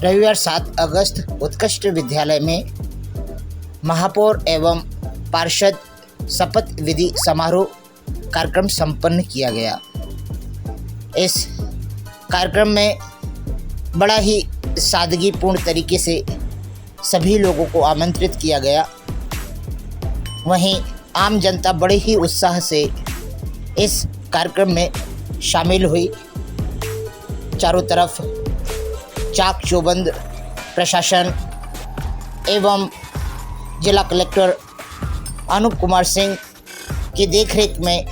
रविवार 7 अगस्त उत्कृष्ट विद्यालय में महापौर एवं पार्षद शपथ विधि समारोह कार्यक्रम संपन्न किया गया। इस कार्यक्रम में बड़ा ही सादगीपूर्ण तरीके से सभी लोगों को आमंत्रित किया गया। वहीं आम जनता बड़े ही उत्साह से इस कार्यक्रम में शामिल हुई। चारों तरफ चाक चौबंद प्रशासन एवं जिला कलेक्टर अनूप कुमार सिंह की देखरेख में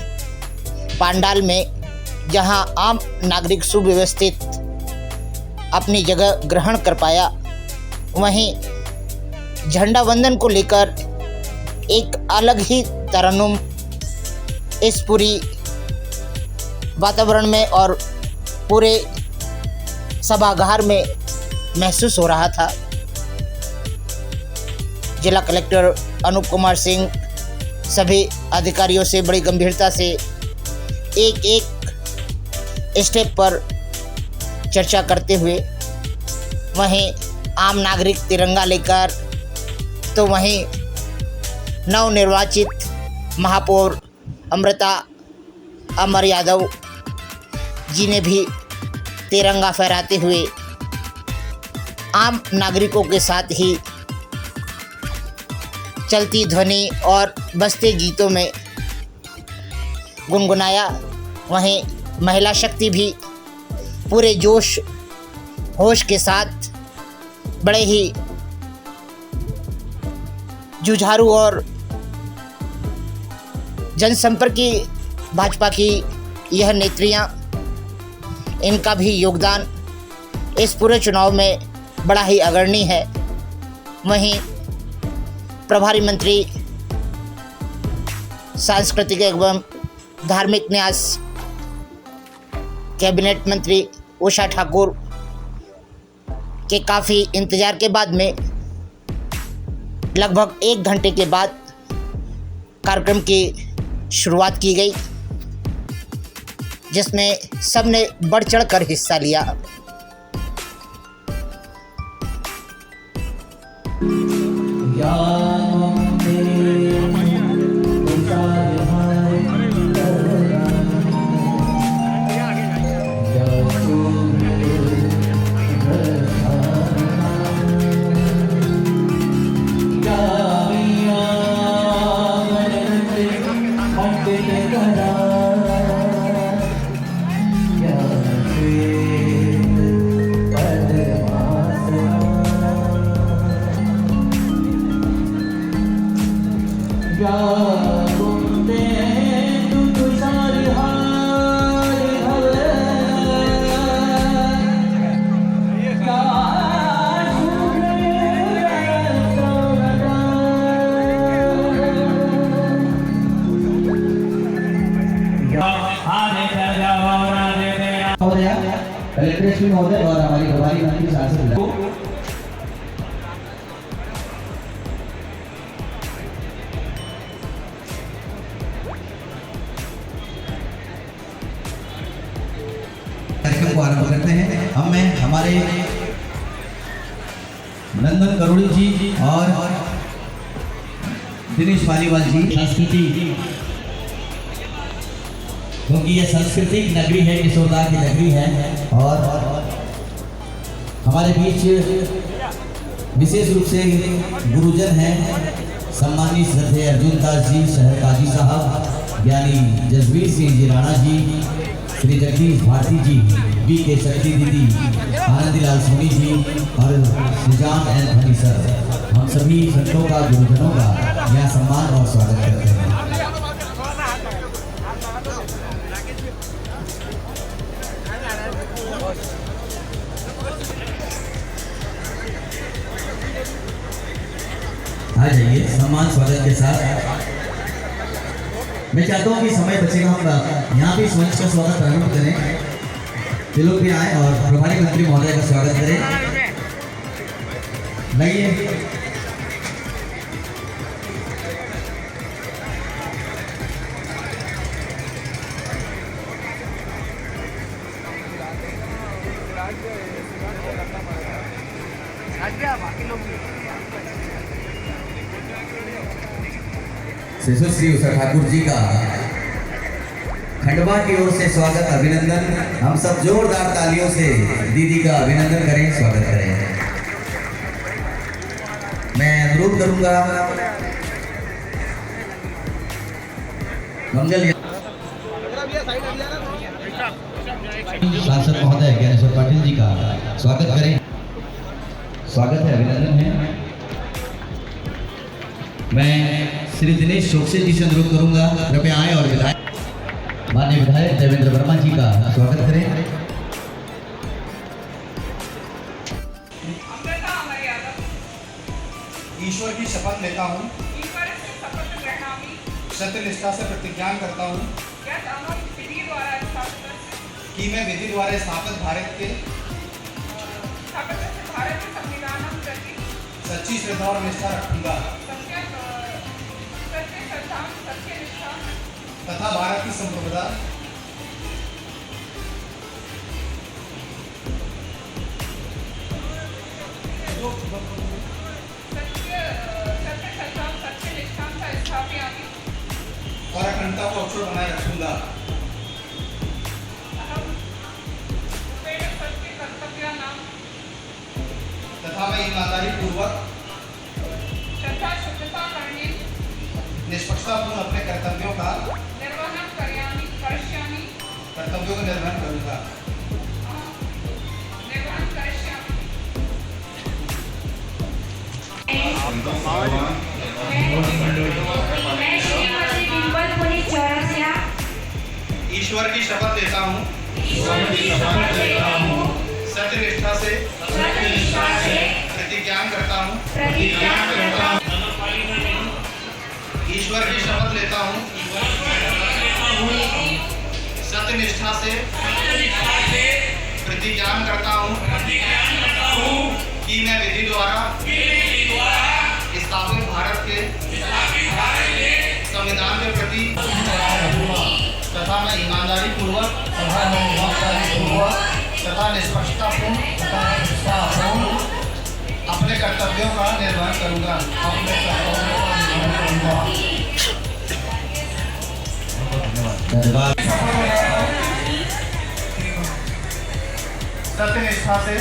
पंडाल में जहां आम नागरिक सुव्यवस्थित अपनी जगह ग्रहण कर पाया, वहीं झंडा वंदन को लेकर एक अलग ही तरन्नुम इस पूरी वातावरण में और पूरे सभागार में महसूस हो रहा था। जिला कलेक्टर अनूप कुमार सिंह सभी अधिकारियों से बड़ी गंभीरता से एक एक स्टेप पर चर्चा करते हुए, वहीं आम नागरिक तिरंगा लेकर, तो वहीं नवनिर्वाचित महापौर अमृता अमर यादव जी ने भी तिरंगा फहराते हुए आम नागरिकों के साथ ही चलती ध्वनि और बजते गीतों में गुनगुनाया। वहीं महिला शक्ति भी पूरे जोश होश के साथ बड़े ही जुझारू और जनसंपर्क की भाजपा की यह नेत्रियां, इनका भी योगदान इस पूरे चुनाव में बड़ा ही अग्रणी है। वहीं प्रभारी मंत्री सांस्कृतिक एवं धार्मिक न्यास कैबिनेट मंत्री उषा ठाकुर के काफ़ी इंतज़ार के बाद में लगभग 1 घंटे के बाद कार्यक्रम की शुरुआत की गई, जिसमें सबने बढ़ चढ़ कर हिस्सा लिया। कलेक्टर श्री महोदय और हमारी प्रभारी मंत्री सांसद कार्यक्रम को आरंभ करते हैं। हम में हमारे नंदन करोड़ी जी और दिनेश पालीवाल जी संस्कृति, क्योंकि ये सांस्कृतिक नगरी है, किशोरदा की नगरी है। और हमारे बीच विशेष रूप से गुरुजन हैं, सम्मानित श्रद्धेय अर्जुन दास जी, शहर काजी साहब, ज्ञानी जसवीर सिंह जी राणा जी, श्री जगदीश भारती जी, बी के शक्ति दीदी, आनंदीलाल सोनी जी और सुजान एन धनी सर, हम सभी संतों का, गुरुजनों का यहाँ सम्मान और स्वागत करते हैं। आ जाइए सम्मान स्वागत के साथ। मैं चाहता हूँ कि समय बचेगा, हम यहाँ भी मंच का स्वागत प्रारंभ करें, ये लोग भी आए और प्रभारी मंत्री महोदय का स्वागत करें। लाइए शिशु श्री उषा ठाकुर जी का खंडवा की ओर से स्वागत अभिनंदन। हम सब जोरदार तालियों से दीदी का अभिनंदन करें, स्वागत करें। मैं अनुरोध करूंगा मंगल सांसद महोदय ज्ञानेश्वर पाटिल जी का स्वागत करें। स्वागत है, अभिनंदन है। मैं श्री दिनेश चौकसे जी से अनुरोध करूंगा, कृपया आए और विधायक माननीय विधायक देवेंद्र वर्मा जी का स्वागत करें। ईश्वर की शपथ लेता हूँ, सत्यनिष्ठा से प्रतिज्ञा करता हूँ कि मैं विधि द्वारा स्थापित भारत के सच्ची श्रद्धा और निष्ठा रखूंगा तथा भारत की संप्रभुता और अखंडता को अक्षुण्ण बनाए रखूंगा तथा मैं ईमानदारी पूर्वक निष्पक्षतापूर्ण अपने कर्तव्यों का निर्वहन करूंगा। ईश्वर की शपथ लेता हूँ, सत्यनिष्ठा से प्रतिज्ञा करता हूँ, ईश्वर की शपथ लेता हूँ, सत्यनिष्ठा से प्रतिज्ञा करता हूँ कि मैं विधि द्वारा स्थापित भारत के संविधान के प्रति तथा मैं ईमानदारी पूर्वक तथा निष्पक्षतापूर्ण अपने कर्तव्यों का निर्वहन करूंगा। सत्यनिष्ठा से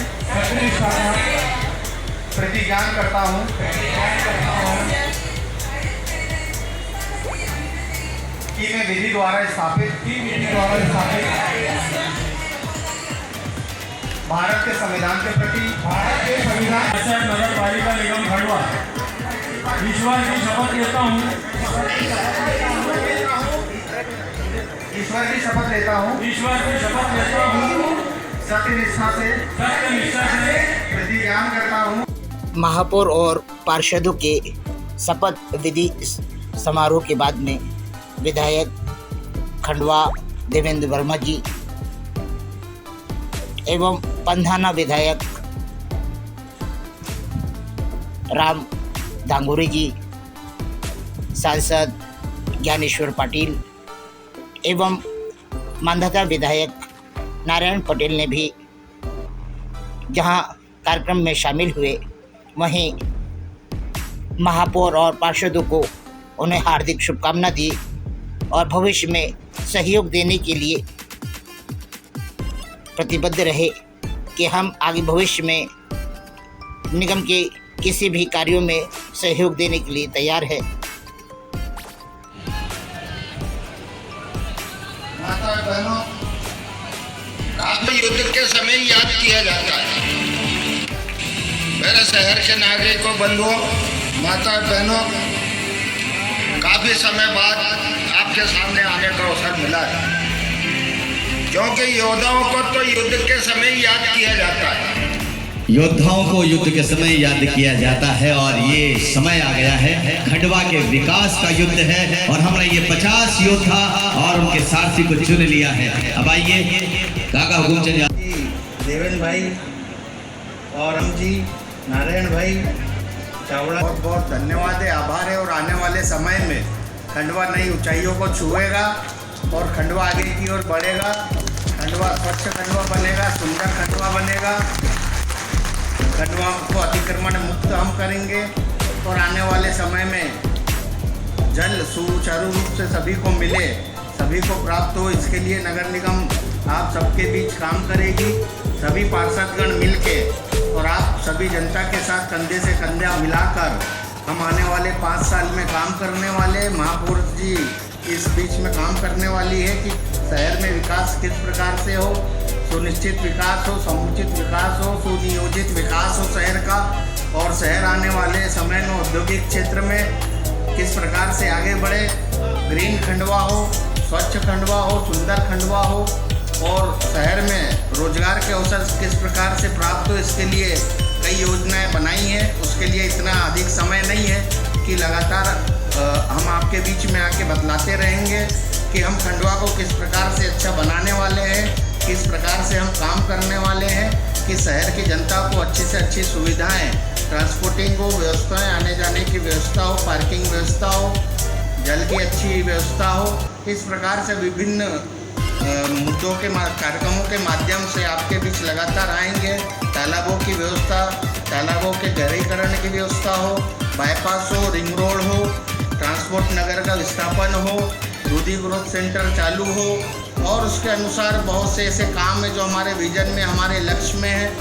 प्रतिज्ञा करता हूँ कि मैं विधि द्वारा स्थापित भारत के संविधान के प्रति नगर पालिका निगम खंडवा ईश्वर की शपथ लेता हूँ, ईश्वर की शपथ लेता हूँ सत्यनिष्ठा से प्रतिज्ञा करता हूँ। महापौर और पार्षदों के शपथ विधि समारोह के बाद में विधायक खंडवा देवेंद्र वर्मा जी एवं पंधाना विधायक राम दांगोरे जी, सांसद ज्ञानेश्वर पाटिल एवं मांधाता विधायक नारायण पटेल ने भी जहां कार्यक्रम में शामिल हुए, वहीं महापौर और पार्षदों को उन्हें हार्दिक शुभकामना दी और भविष्य में सहयोग देने के लिए प्रतिबद्ध रहे कि हम आगे भविष्य में निगम के किसी भी कार्यों में सहयोग देने के लिए तैयार है। माता बहनों, काफी युद्ध के समय याद किया जाता है। मेरे शहर के नागरिकों, बंधुओं, माता बहनों, काफी समय बाद आपके सामने आने का अवसर मिला है, क्योंकि योद्धाओं को तो युद्ध के समय याद किया जाता है। योद्धाओं को युद्ध के समय याद किया जाता है और ये समय आ गया है, खंडवा के विकास का युद्ध है और हमने ये 50 योद्धा और उनके सारथी को चुन लिया है। अब आइए काका हुकुमचंद देवेंद्र भाई और हम जी नारायण भाई चावड़ा, बहुत बहुत धन्यवाद है, आभार है। और आने वाले समय में खंडवा नई ऊंचाइयों को छुएगा और खंडवा आगे की ओर बढ़ेगा। खंडवा स्वच्छ खंडवा बनेगा, सुंदर खंडवा बनेगा। खंडवा को अतिक्रमण मुक्त हम करेंगे और आने वाले समय में जल सुचारू रूप से सभी को मिले, सभी को प्राप्त हो, इसके लिए नगर निगम आप सबके बीच काम करेगी। सभी पार्षदगण मिलके और आप सभी जनता के साथ कंधे से कंधा मिलाकर हम आने वाले 5 साल में काम करने वाले। महापौर जी इस बीच में काम करने वाली है कि शहर में विकास किस प्रकार से हो, सुनिश्चित विकास हो, समुचित विकास हो, सुनियोजित विकास हो शहर का, और शहर आने वाले समय में औद्योगिक क्षेत्र में किस प्रकार से आगे बढ़े, ग्रीन खंडवा हो, स्वच्छ खंडवा हो, सुंदर खंडवा हो, और शहर में रोजगार के अवसर किस प्रकार से प्राप्त हो, इसके लिए कई योजनाएं बनाई हैं। उसके लिए इतना अधिक समय नहीं है कि लगातार हम आपके बीच में आके बतलाते रहेंगे कि हम खंडवा को किस प्रकार से अच्छा बनाने वाले हैं, किस प्रकार से हम काम करने वाले हैं कि शहर की जनता को अच्छी से अच्छी सुविधाएं, ट्रांसपोर्टिंग हो, व्यवस्थाएं, आने जाने की व्यवस्था हो, पार्किंग व्यवस्था हो, जल की अच्छी व्यवस्था हो। इस प्रकार से विभिन्न मुद्दों के कार्यक्रमों के माध्यम से आपके बीच लगातार आएंगे। तालाबों की व्यवस्था, तालाबों के गहरीकरण की व्यवस्था हो, बाईपास हो, रिंग रोड हो, ट्रांसपोर्ट नगर का विस्थापन हो, रूदी ग्रोथ सेंटर चालू हो, और उसके अनुसार बहुत से ऐसे काम है जो हमारे विजन में, हमारे लक्ष्य में है,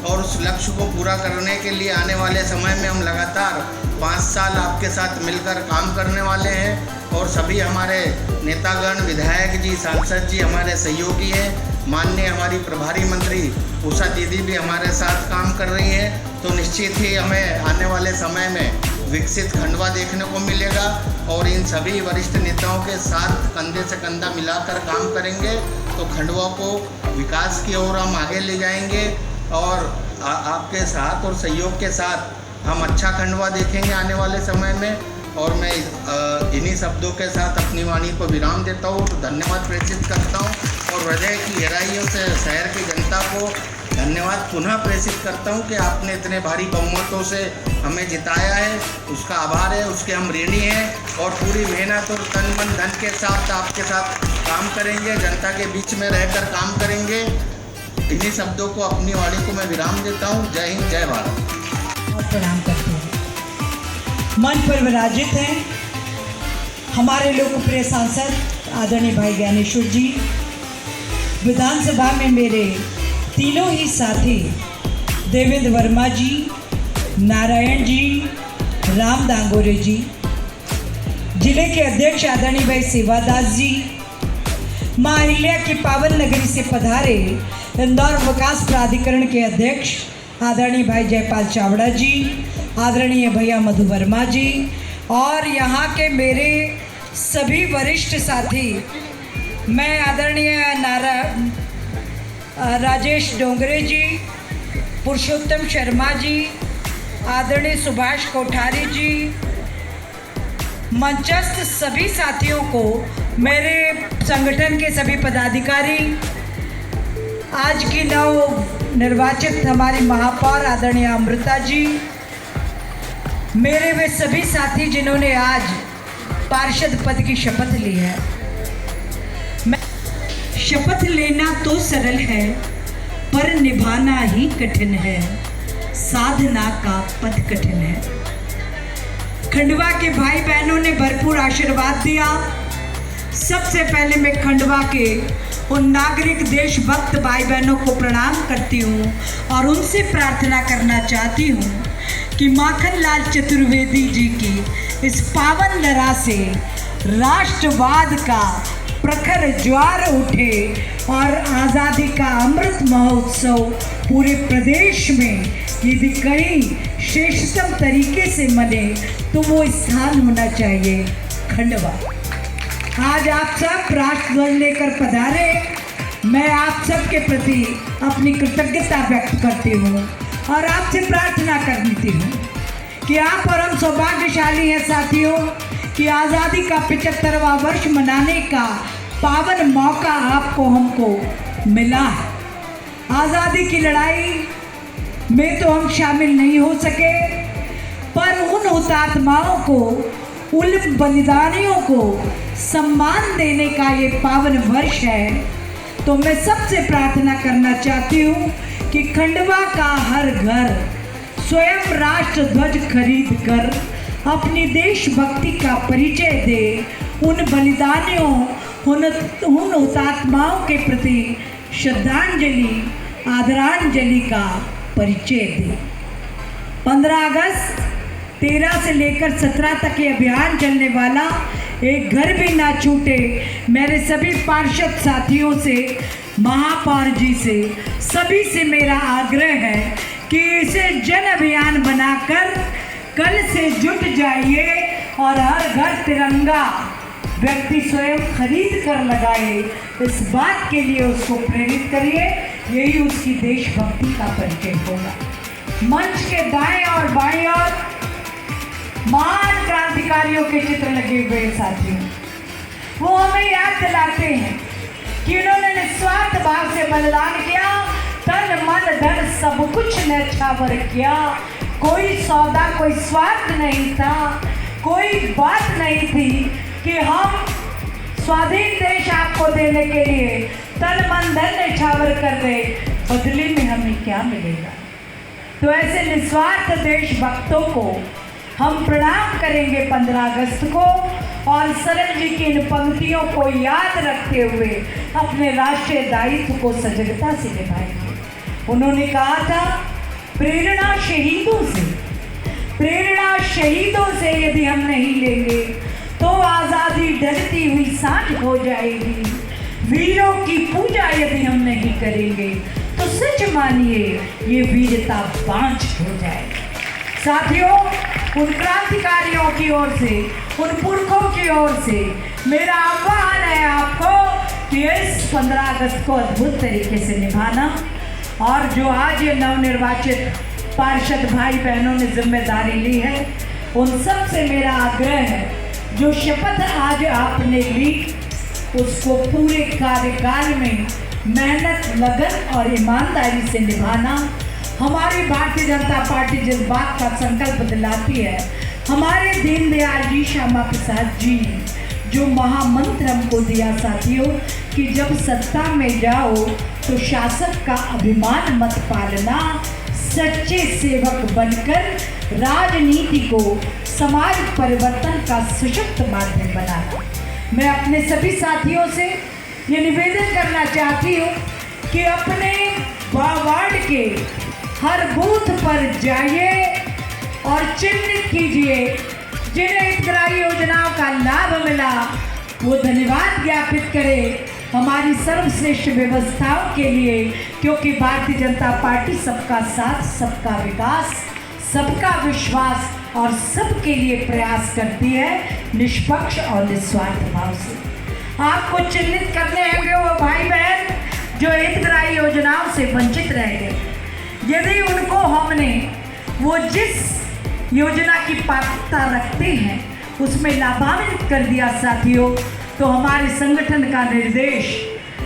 और उस लक्ष्य को पूरा करने के लिए आने वाले समय में हम लगातार 5 साल आपके साथ मिलकर काम करने वाले हैं। और सभी हमारे नेतागण, विधायक जी, सांसद जी हमारे सहयोगी हैं। माननीय हमारी प्रभारी मंत्री उषा दीदी भी हमारे साथ काम कर रही हैं। तो निश्चित ही हमें आने वाले समय में विकसित खंडवा देखने को मिलेगा, और इन सभी वरिष्ठ नेताओं के साथ कंधे से कंधा मिलाकर काम करेंगे तो खंडवा को विकास की ओर हम आगे ले जाएंगे, और आपके साथ और सहयोग के साथ हम अच्छा खंडवा देखेंगे आने वाले समय में। और मैं इन्हीं शब्दों के साथ अपनी वाणी को विराम देता हूँ। तो धन्यवाद प्रेषित करता हूँ, और हृदय की गहराइयों से शहर की जनता को धन्यवाद पुनः प्रेषित करता हूँ कि आपने इतने भारी बहुमतों से हमें जिताया है, उसका आभार है, उसके हम ऋणी हैं, और पूरी मेहनत और तन मन धन के साथ आपके साथ काम करेंगे, जनता के बीच में रहकर काम करेंगे। इन्हीं शब्दों को, अपनी वाणी को मैं विराम देता हूँ। जय हिंद, जय भारत। और प्रणाम करते हैं। मन पर विराजित हैं हमारे लोकप्रिय सांसद आदरणीय भाई ज्ञानेश्वर जी, विधानसभा में मेरे तीनों ही साथी देवेंद्र वर्मा जी, नारायण जी, राम दांगोरे जी, जिले के अध्यक्ष आदरणीय भाई सेवादास जी, माँ अहिल्या की पावन नगरी से पधारे इंदौर विकास प्राधिकरण के अध्यक्ष आदरणीय भाई जयपाल चावड़ा जी, आदरणीय भैया मधु वर्मा जी, और यहाँ के मेरे सभी वरिष्ठ साथी, मैं आदरणीय राजेश डोंगरे जी, पुरुषोत्तम शर्मा जी, आदरणीय सुभाष कोठारी जी, मंचस्थ सभी साथियों को, मेरे संगठन के सभी पदाधिकारी, आज की नव निर्वाचित हमारी महापौर आदरणीय अमृता जी, मेरे वे सभी साथी जिन्होंने आज पार्षद पद की शपथ ली है। शपथ लेना तो सरल है, पर निभाना ही कठिन है, साधना का पथ कठिन है। खंडवा के भाई बहनों ने भरपूर आशीर्वाद दिया। सबसे पहले मैं खंडवा के उन नागरिक देशभक्त भाई बहनों को प्रणाम करती हूँ और उनसे प्रार्थना करना चाहती हूँ कि माखनलाल चतुर्वेदी जी की इस पावन लहरा से राष्ट्रवाद का प्रखर ज्वार उठे और आज़ादी का अमृत महोत्सव पूरे प्रदेश में यदि कहीं श्रेष्ठतम तरीके से मने तो वो स्थान होना चाहिए खंडवा। आज आप सब राष्ट्रध्वज लेकर पधारे, मैं आप सब के प्रति अपनी कृतज्ञता व्यक्त करती हूँ और आपसे प्रार्थना करती हूँ कि आप और हम सौभाग्यशाली हैं साथियों कि आज़ादी का 75वां वर्ष मनाने का पावन मौका आपको हमको मिला है। आज़ादी की लड़ाई में तो हम शामिल नहीं हो सके, पर उन हुतात्माओं को, उन बलिदानियों को सम्मान देने का ये पावन वर्ष है। तो मैं सबसे प्रार्थना करना चाहती हूँ कि खंडवा का हर घर स्वयं राष्ट्र ध्वज खरीद कर अपनी देशभक्ति का परिचय दे, उन बलिदानियों, उन हुतात्माओं के प्रति श्रद्धांजलि, आदरांजलि का परिचय दे। 15 अगस्त 13 से लेकर 17 तक ये अभियान चलने वाला, एक घर भी ना छूटे। मेरे सभी पार्षद साथियों से, महापौर जी से, सभी से मेरा आग्रह है कि इसे जन अभियान बनाकर कल से जुट जाइए और हर घर तिरंगा व्यक्ति स्वयं खरीद कर लगाए। इस बात के लिए उसको प्रेरित करिए, यही उसकी देशभक्ति का परिचय होगा। मंच के दाएं और बाएं ओर महान क्रांतिकारियों के चित्र लगे हुए साथियों, वो हमें याद दिलाते हैं कि उन्होंने निस्वार्थ भाव से बलिदान किया, तन मन धन सब कुछ न्यौछावर किया। कोई सौदा, कोई स्वार्थ नहीं था, कोई बात नहीं थी कि हम स्वाधीन देश आपको देने के लिए तन मन धन न्यौछावर कर रहे, बदले में हमें क्या मिलेगा। तो ऐसे निस्वार्थ देशभक्तों को हम प्रणाम करेंगे 15 अगस्त को, और सरल जी की इन पंक्तियों को याद रखते हुए अपने राष्ट्रीय दायित्व को सजगता से निभाएंगे। उन्होंने कहा था, प्रेरणा शहीदों से यदि हम नहीं लेंगे तो आज़ादी डरती हुई सांझ हो जाएगी। वीरों की पूजा यदि हम नहीं करेंगे तो सच मानिए ये वीरता बांझ हो जाएगी। साथियों, उन क्रांतिकारियों की ओर से, उन पुरखों की ओर से मेरा आह्वान है आपको कि इस 15 अगस्त को अद्भुत तरीके से निभाना। और जो आज ये नवनिर्वाचित पार्षद भाई बहनों ने जिम्मेदारी ली है, उन सब से मेरा आग्रह है, जो शपथ आज आपने ली उसको पूरे कार्यकाल में मेहनत, लगन और ईमानदारी से निभाना। हमारी भारतीय जनता पार्टी जिस बात का संकल्प दिलाती है, हमारे दीनदयाल जी, श्यामा प्रसाद जी ने जो महामंत्र हमको दिया साथियों, कि जब सत्ता में जाओ तो शासक का अभिमान मत पालना, सच्चे सेवक बनकर राजनीति को समाज परिवर्तन का सशक्त माध्यम बनाना। मैं अपने सभी साथियों से ये निवेदन करना चाहती हूँ कि अपने वार्ड के हर बूथ पर जाइए और चिन्हित कीजिए जिन्हें हितग्राही योजनाओं का लाभ मिला, वो धन्यवाद ज्ञापित करें हमारी सर्वश्रेष्ठ व्यवस्थाओं के लिए, क्योंकि भारतीय जनता पार्टी सबका साथ, सबका विकास, सबका विश्वास और सबके लिए प्रयास करती है, निष्पक्ष और निस्वार्थ भाव से। आपको चिन्हित करने होंगे वो भाई बहन जो हितग्राही योजनाओं से वंचित रह गए। यदि उनको हमने वो जिस योजना की पात्रता रखते हैं उसमें लाभान्वित कर दिया साथियों, तो हमारे संगठन का निर्देश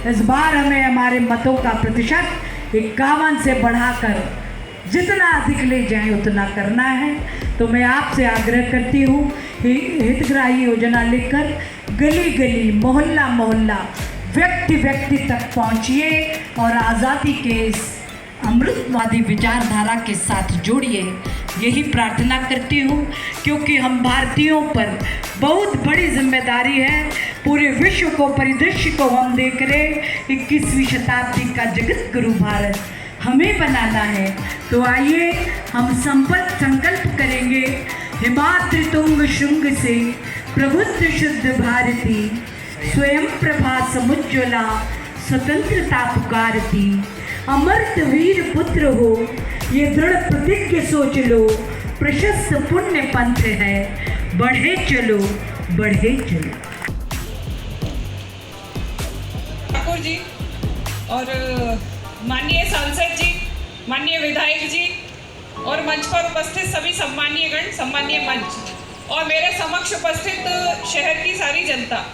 इस बार हमें हमारे मतों का प्रतिशत 51 से बढ़ाकर जितना अधिक ले जाए उतना करना है। तो मैं आपसे आग्रह करती हूँ, हितग्राही योजना लेकर गली गली, मोहल्ला मोहल्ला, व्यक्ति व्यक्ति तक पहुँचिए और आज़ादी के इस अमृतवादी विचारधारा के साथ जोड़िए, यही प्रार्थना करती हूँ। क्योंकि हम भारतीयों पर बहुत बड़ी जिम्मेदारी है, पूरे विश्व को, परिदृश्य को हम देख रहे, 21वीं शताब्दी का जगत गुरु भारत हमें बनाना है। तो आइए हम संकल्प करेंगे, हिमाद्रि तुंग शुंग से प्रबुद्ध शुद्ध भारती, स्वयं प्रभा समुज्ज्वला स्वतंत्रता पुकारती, अमर्त वीर पुत्र हो ये दृढ़ प्रतिज्ञ सोच लो, प्रशस्त पुण्य पंथ है, बढ़े चलो बढ़े चलो। ठाकुर जी और माननीय सांसद जी, माननीय विधायक जी और मंच पर उपस्थित सभी सम्मानीय गण, सम्मानीय मंच और मेरे समक्ष उपस्थित शहर की सारी जनता,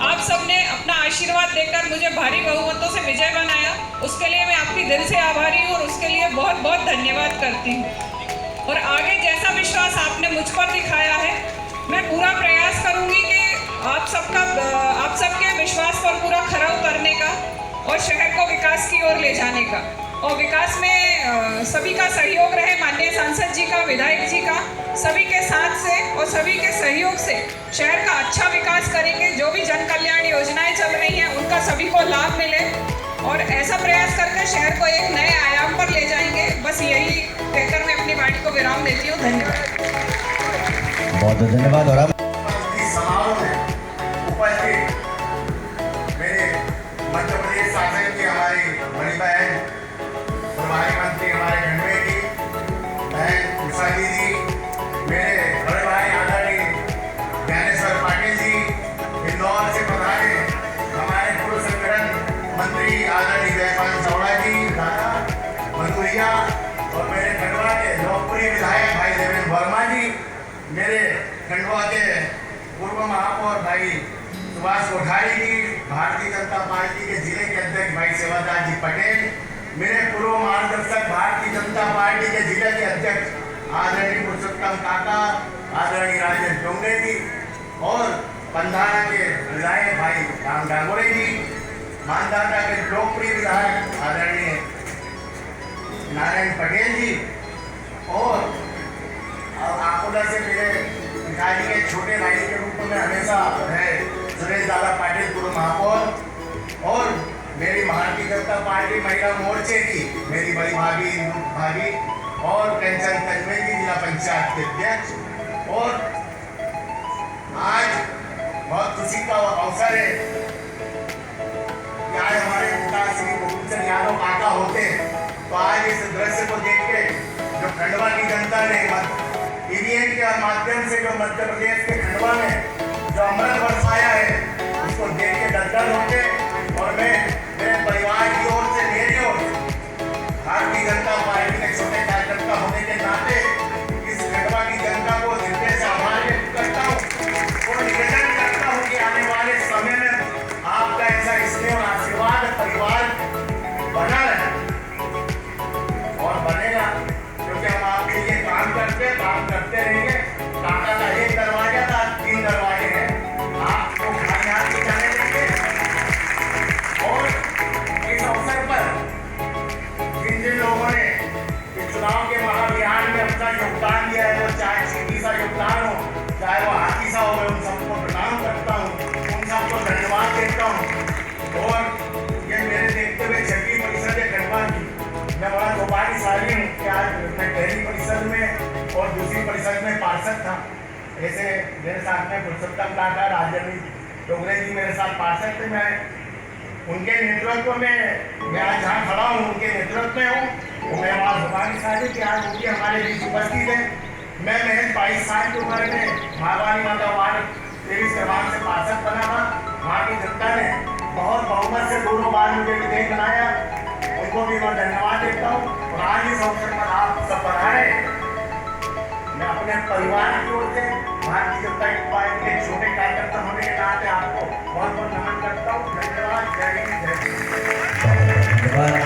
आप सबने अपना आशीर्वाद देकर मुझे भारी बहुमतों से विजय बनाया, उसके लिए मैं आपकी दिल से आभारी हूँ और उसके लिए बहुत बहुत धन्यवाद करती हूँ। और आगे जैसा विश्वास आपने मुझ पर दिखाया है, मैं पूरा प्रयास करूँगी कि आप सबके विश्वास पर पूरा खरा उतरने का और शहर को विकास की ओर ले जाने का, और विकास में सभी का सहयोग रहे, माननीय सांसद जी का, विधायक जी का, सभी के साथ से और सभी के सहयोग से शहर का अच्छा विकास करेंगे। जो भी जन कल्याण योजनाएं चल रही हैं उनका सभी को लाभ मिले और ऐसा प्रयास करके शहर को एक नए आयाम पर ले जाएंगे। बस यही कहकर मैं अपनी वाणी को विराम देती हूँ। धन्यवाद। बहुत धन्यवाद। और अब इस समारोह में उपस्थित मेरे मध्य प्रदेश शासन की हमारी बड़ी बहन प्रभारी मंत्री हमारे खंडवे की बहन उषा दीदी, मेरे बड़े भाई आदरणीय ज्ञानेश्वर पाटिल जी, इंदौर से पधारे हमारे पूर्व संगठन मंत्री आदरणीय जयपाल चौड़ा जी, दादा मधुरिया, और मेरे खंडवा के लोकप्रिय विधायक भाई देवेंद्र वर्मा जी, मेरे खंडवा के पूर्व महापौर भाई सुभाष कोठारी जी, भारतीय जनता पार्टी के जिले के अध्यक्ष भाई सेवादार जी पटेल, मेरे पूर्व मार्गदर्शक भारतीय जनता पार्टी के जिले के अध्यक्ष आदरणीय पुरुषोत्तम काका, आदरणीय राजेश डोंगरे जी, और पंधारा के विधायक भाई राम डांगोरे जी, मानदाता के लोकप्रिय विधायक आदरणीय नारायण पटेल जी, और आकोला से मेरे पिताजी के छोटे भाई के रूप में हमेशा रहे सुरेश दादा पाटिल पूर्व महापौर, और मेरी भारतीय जनता पार्टी महिला मोर्चे की मेरी बड़ी भाभी इंदु भाभी और कंचन तन्मय जी जिला पंचायत के अध्यक्ष। और आज बहुत खुशी का अवसर है कि आज हमारे पिता श्री गोविंद यादव काका होते, तो आज इस दृश्य को देख के जो खंडवा की जनता ने ईवीएम के माध्यम से जो मध्य प्रदेश के खंडवा में जो अमृत बरसाया है उसको देख के गदगद होते, और मैं मेरे परिवार की ओर से, मेरी ओर भारतीय जनता पार्टी के छोटे कार्यकर्ता होने के नाते इस खंडवा की जनता को हृदय से आभार व्यक्त करता हूँ और निवेदन करता हूँ कि आने वाले समय में आपका ऐसा स्नेह और आशीर्वाद परिवार बना रहे और बनेगा, क्योंकि हम आपके लिए काम करते रहेंगे। काका का एक दरवाजा था, 3 दरवाजे हैं, आपको खाली हाथ नहीं जाने देंगे। और इस अवसर पर जिन लोगों ने इस चुनाव के महाअभियान में अपना योगदान दिया है, वो चाहे सीधी सा योगदान हो, चाहे वो हाथी सा हो, मैं उन सबको प्रणाम करता हूँ, उन सबको धन्यवाद देता हूँ। और ये मेरे देखते हुए 6वीं परिषद है खंडवा की, मैं बड़ा सौभाग्यशाली हूँ कि आज मैं पहली परिषद में और दूसरी परिषद में पार्षद था। ऐसे मेरे साथ में पुरुषोत्तम काका, राजेश डोंगरे जी मेरे साथ पार्षद थे। मैं उनके नेतृत्व में मैं आज जहाँ खड़ा हूँ उनके नेतृत्व में हूँ, तो मैं बड़ा सौभाग्यशाली कि आज उनकी हमारे बीच उपस्थित है। मैं महज 22 साल की उम्र में मारवाड़ी माता वार्ड 23 क्रमांक से पार्षद बना था। वहाँ की जनता ने बहुत बहुमत से 2 बार मुझे विधेयक बनाया, उनको भी मैं धन्यवाद देता हूँ। और आज इस अवसर पर आप सब पधारे, मैं अपने परिवार की ओर से भारतीय जनता पार्टी के छोटे कार्यकर्ता होने के नाते आपको बहुत बहुत नमन करता हूँ। धन्यवाद। जय हिंद, जय भारत।